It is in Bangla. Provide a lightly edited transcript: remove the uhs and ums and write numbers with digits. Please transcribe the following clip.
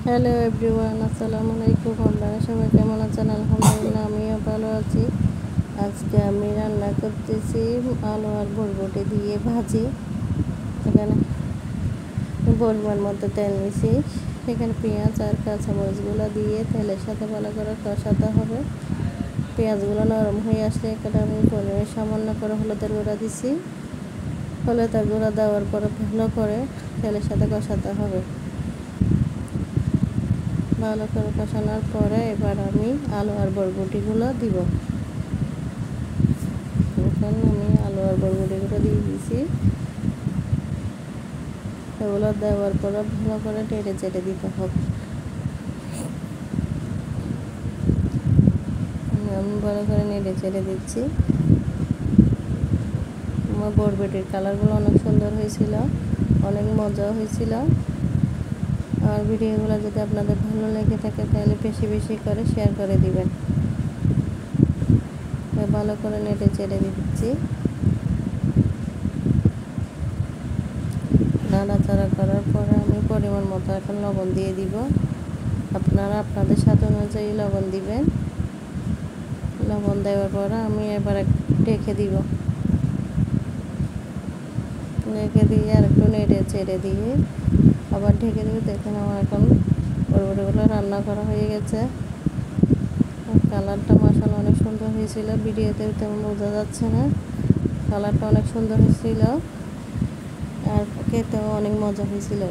হ্যালো এভরিওয়ান, আসসালামু আলাইকুম। আপনারা সবাই কেমন আছেন? আলহামদুলিল্লাহ, আমিও ভালো আছি। আজকে আমি রান্না করতেছি আলু আর বরবটি দিয়ে ভাজি। এখানে পরিমাণ মতো তেল নিয়েছি। এখানে পেঁয়াজ আর কাঁচামরিচগুলো দিয়ে তেলের সাথে ভালো করে কষাতে হবে। পেঁয়াজগুলো নরম হয়ে আসলে এখানে আমি পরিমাণ সামান্য করে হলুদের গুঁড়া দিছি। হলুদের গুঁড়া দেওয়ার পরে ভালো করে তেলের সাথে কষাতে হবে। ভালো করে কষানোর পরে এবার আমি আলু আর বরবটিগুলো দিব। এখন আমি আলু আর বরবটিগুলো দিয়ে দিয়েছি। এগুলো দেওয়ার পরে ভালো করে টেড়ে চেড়ে দিতে হবে। আমি ভালো করে নেড়ে চেড়ে দিচ্ছি। আমার বরবটির কালারগুলো অনেক সুন্দর হয়েছিল, অনেক মজা হয়েছিল। আর ভিডিওগুলো যদি আপনাদের ভালো লেগে থাকে তাহলে বেশি বেশি করে শেয়ার করে দিবেন। ভালো করে নেড়ে চেড়ে দিচ্ছি। নাড়াচাড়া করার পরে আমি পরিমাণ মতো এখন লবণ দিয়ে দিব। আপনারা আপনাদের স্বাদ অনুযায়ী লবণ দিবেন। লবণ দেওয়ার পরে আমি এবার ঢেকে দিব। ঢেকে দিয়ে আর একটু নেড়ে চেড়ে দিয়ে আবার ঢেকে দেবে। দেখেন আমার এখন বরবটিগুলো রান্না করা হয়ে গেছে। কালারটা মাশাআল্লাহ অনেক সুন্দর হয়েছিল। ভিডিওতে তেমন বোঝা যাচ্ছে না, কালারটা অনেক সুন্দর হয়েছিল আর খেতেও অনেক মজা হয়েছিল।